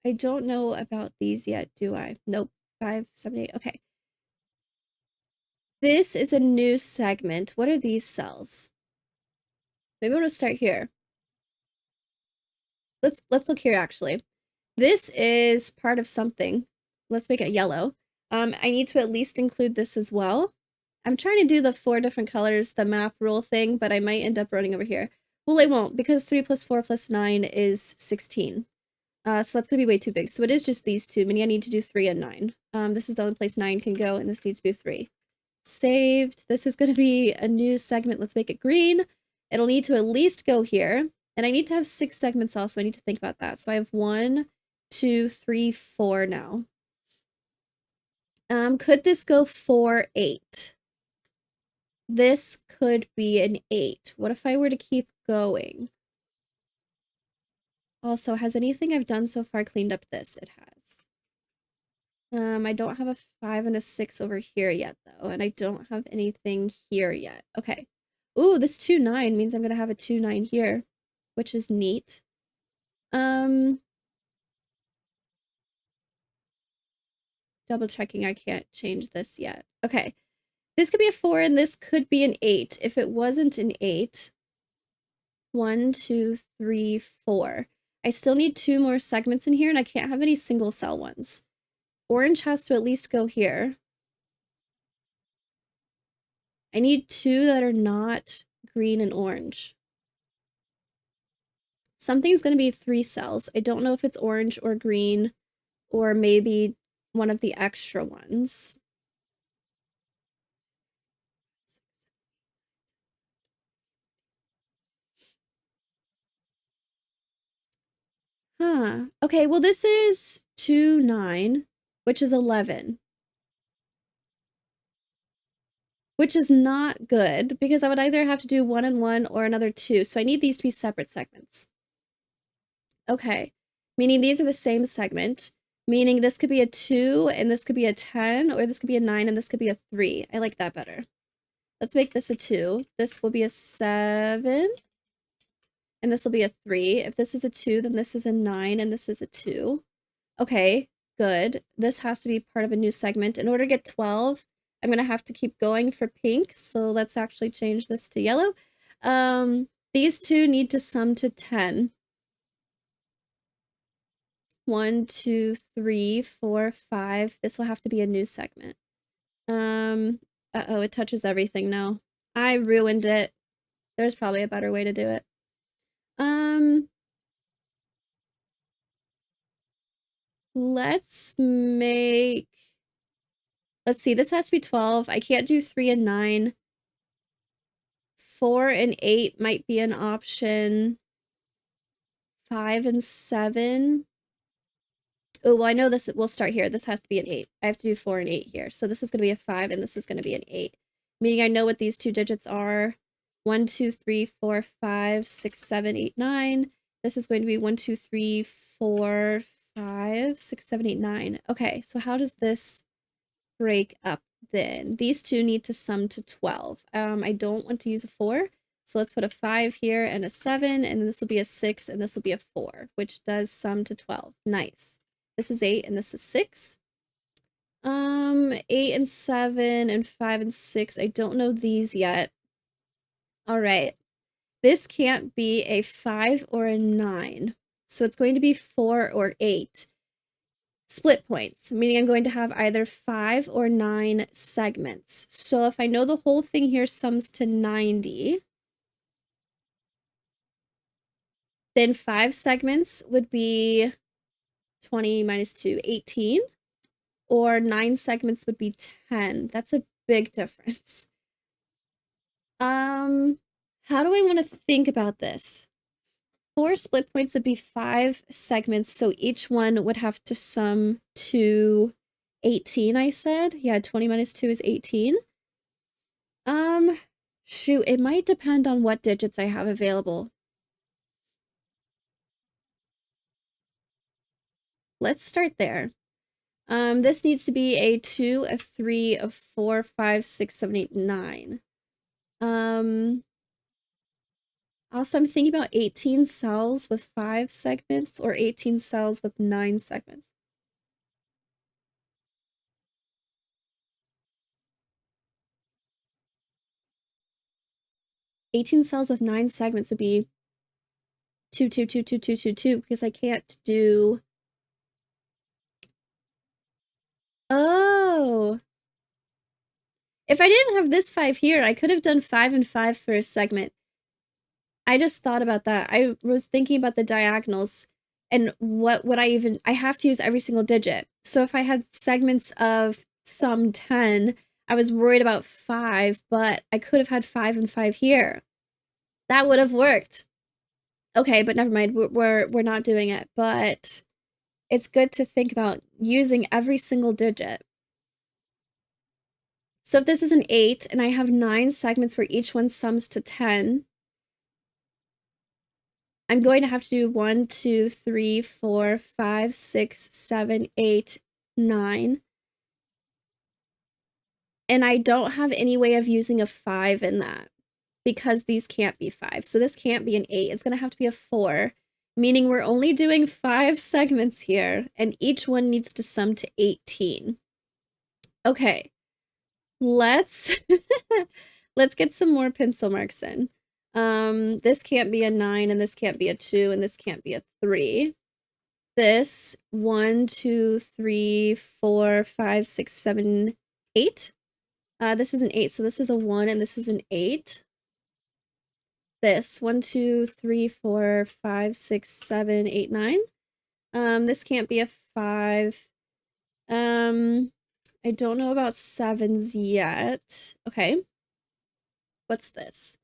I don't know about these yet, do I? Nope. 5, 7, 8. Okay. This is a new segment. What are these cells? Maybe I want to start here. Let's look here actually. This is part of something. Let's make it yellow. I need to at least include this as well. I'm trying to do the 4 different colors, the map rule thing, but I might end up running over here. Well, I won't, because 3 plus 4 plus 9 is 16. So that's gonna be way too big. So it is just these two, meaning I need to do 3 and 9. This is the only place 9 can go, and this needs to be 3. Saved. This is going to be a new segment. Let's make it green. It'll need to at least go here. And I need to have 6 segments also. I need to think about that. So I have 1, 2, 3, 4 now. Could this go 4, 8? This could be an 8. What if I were to keep going? Also, has anything I've done so far cleaned up this? It has. I don't have a 5 and a 6 over here yet, though, and I don't have anything here yet. Okay. Ooh, this 2, 9 means I'm gonna have a 2, 9 here, which is neat. Double checking I can't change this yet. Okay. This could be a 4 and this could be an 8. If it wasn't an 8, 1, 2, 3, 4. I still need 2 more segments in here, and I can't have any single cell ones. Orange has to at least go here. I need 2 that are not green and orange. Something's going to be 3 cells. I don't know if it's orange or green, or maybe one of the extra ones. Huh. Okay, well, this is 2, 9, which is 11. Which is not good, because I would either have to do 1 and 1 or another 2. So I need these to be separate segments. Okay, meaning these are the same segment, meaning this could be a 2 and this could be a 10, or this could be a 9 and this could be a 3. I like that better. Let's make this a 2. This will be a 7, and this will be a 3. If this is a 2, then this is a 9, and this is a 2. Okay, good. This has to be part of a new segment. In order to get 12, I'm going to have to keep going for pink, so let's actually change this to yellow. These two need to sum to 10. 1, 2, 3, 4, 5. This will have to be a new segment. Uh-oh, it touches everything now. I ruined it. There's probably a better way to do it. Let's see, this has to be 12. I can't do 3 and 9. 4 and 8 might be an option. 5 and 7. Oh, well, I know this will start here. This has to be an 8. I have to do 4 and 8 here. So this is going to be a 5, and this is going to be an 8. Meaning I know what these two digits are. 1, 2, 3, 4, 5, 6, 7, 8, 9. This is going to be 1, 2, 3, 4, 5, 6, 7, 8, 9. Okay, so how does this break up then? These two need to sum to 12. I don't want to use a 4. So let's put a 5 here and a 7, and then this will be a 6, and this will be a 4, which does sum to 12. Nice. This is 8, and this is 6. 8 and 7 and 5 and 6. I don't know these yet. All right. This can't be a 5 or a 9. So it's going to be 4 or 8. Split points, meaning I'm going to have either 5 or 9 segments. So if I know the whole thing here sums to 90, then 5 segments would be 20 minus 2, 18. Or 9 segments would be 10. That's a big difference. How do I want to think about this? 4 split points would be 5 segments, so each one would have to sum to 18, I said. Yeah, 20 minus 2 is 18. Shoot, it might depend on what digits I have available. Let's start there. This needs to be a 2, a 3, a 4, 5, 6, 7, 8, 9. Also, I'm thinking about 18 cells with 5 segments or 18 cells with 9 segments. Eighteen cells with 9 segments would be 2, 2, 2, 2, 2, 2, 2, because I can't do... Oh! If I didn't have this 5 here, I could have done 5 and 5 for a segment. I just thought about that. I was thinking about the diagonals and what would I have to use every single digit. So if I had segments of sum 10, I was worried about 5, but I could have had 5 and 5 here. That would have worked. Okay, but never mind. We're not doing it, but it's good to think about using every single digit. So if this is an 8 and I have 9 segments where each one sums to 10, I'm going to have to do 1, 2, 3, 4, 5, 6, 7, 8, 9. And I don't have any way of using a 5 in that because these can't be 5. So this can't be an 8. It's going to have to be a 4, meaning we're only doing 5 segments here, and each one needs to sum to 18. Okay, let's get some more pencil marks in. This can't be a 9, and this can't be a 2, and this can't be a 3. This 1, 2, 3, 4, 5, 6, 7, 8. This is an 8, so this is a 1, and this is an 8. This 1, 2, 3, 4, 5, 6, 7, 8, 9. This can't be a 5. I don't know about 7s yet. Okay. What's this?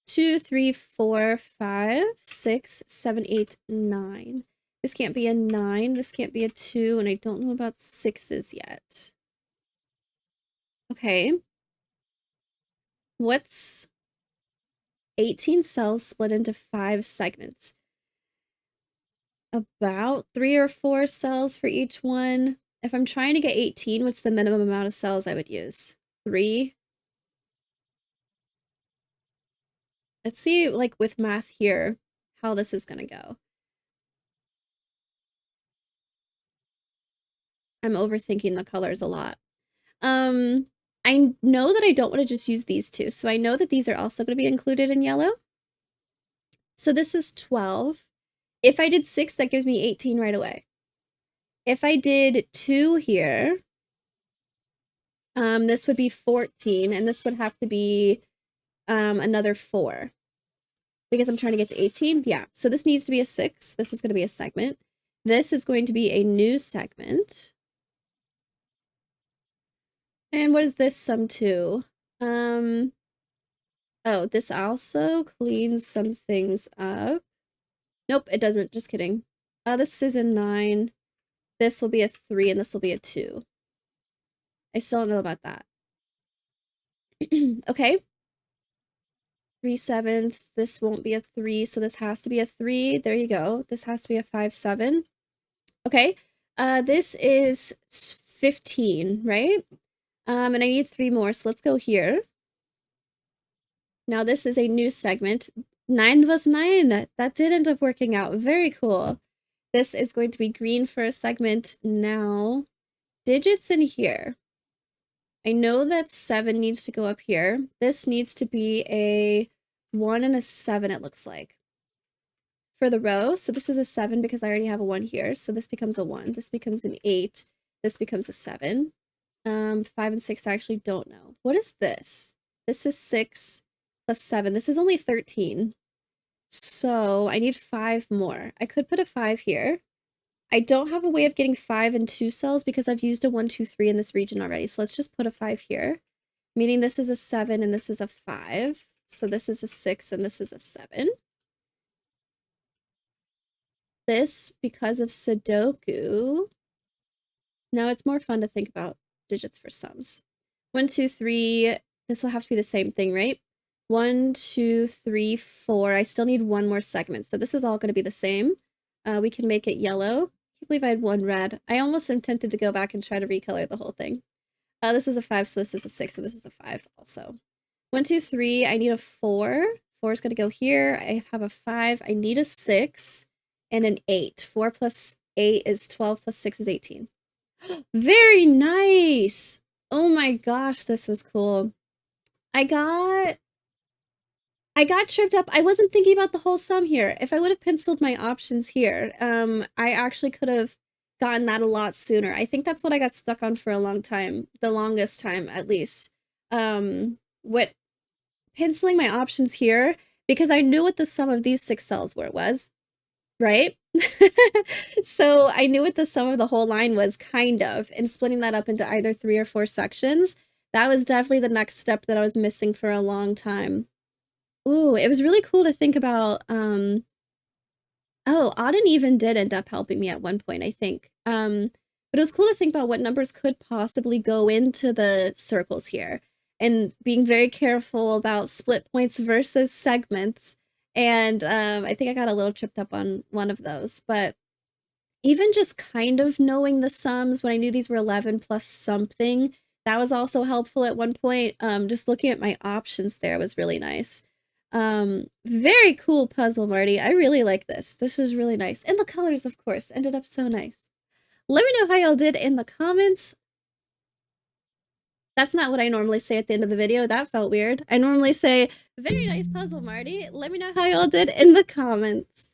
2, 3, 4, 5, 6, 7, 8, 9. This can't be a 9. This can't be a 2, and I don't know about 6s yet. Okay. What's 18 cells split into 5 segments? About 3 or 4 cells for each one. If I'm trying to get 18, what's the minimum amount of cells I would use? 3? Let's see, like, with math here, how this is gonna go. I'm overthinking the colors a lot. I know that I don't want to just use these two, so I know that these are also going to be included in yellow. So this is 12. If I did 6, that gives me 18 right away. If I did 2 here, this would be 14, and this would have to be another 4. Because I'm trying to get to 18, yeah. So this needs to be a 6. This is going to be a segment. This is going to be a new segment. And what does this sum to? Oh, this also cleans some things up. Nope, it doesn't. Just kidding. This is a 9. This will be a 3, and this will be a 2. I still don't know about that. Okay. 3/7. This won't be a 3, so this has to be a 3. There you go. This has to be a 5/7. Okay. This is 15, right? And I need 3 more, so let's go here. Now this is a new segment. 9 was 9. That did end up working out. Very cool. This is going to be green for a segment. Now, digits in here. I know that 7 needs to go up here. This needs to be a 1 and a 7, it looks like. For the row, so this is a 7 because I already have a 1 here. So this becomes a 1. This becomes an 8. This becomes a 7. 5 and 6, I actually don't know. What is this? This is 6 plus 7. This is only 13. So I need 5 more. I could put a 5 here. I don't have a way of getting 5 in 2 cells because I've used a 1, 2, 3 in this region already. So let's just put a 5 here, meaning this is a 7 and this is a 5. So this is a 6 and this is a 7. This, because of Sudoku, now it's more fun to think about digits for sums. 1, 2, 3, this will have to be the same thing, right? 1, 2, 3, 4. I still need 1 more segment. So this is all going to be the same. We can make it yellow. I can't believe I had 1 red. I almost am tempted to go back and try to recolor the whole thing. This is a 5, so this is a 6, and this is a 5 also. 1, 2, 3. I need a 4. 4 is going to go here. I have a 5. I need a 6 and an 8. 4 plus 8 is 12 plus 6 is 18. Very nice. Oh my gosh, this was cool. I got tripped up. I wasn't thinking about the whole sum here. If I would have penciled my options here, I actually could have gotten that a lot sooner. I think that's what I got stuck on for a long time, the longest time at least. What penciling my options here because I knew what the sum of these 6 cells was, right? So I knew what the sum of the whole line was, kind of, and splitting that up into either 3 or 4 sections. That was definitely the next step that I was missing for a long time. Ooh, it was really cool to think about, oh, Auden even did end up helping me at one point, I think. But it was cool to think about what numbers could possibly go into the circles here and being very careful about split points versus segments. And I think I got a little tripped up on one of those, but even just kind of knowing the sums when I knew these were 11 plus something, that was also helpful at one point. Just looking at my options there was really nice. Very cool puzzle, Marty. I really like this. This is really nice. And the colors, of course, ended up so nice. Let me know how y'all did in the comments. That's not what I normally say at the end of the video. That felt weird. I normally say, very nice puzzle, Marty. Let me know how y'all did in the comments.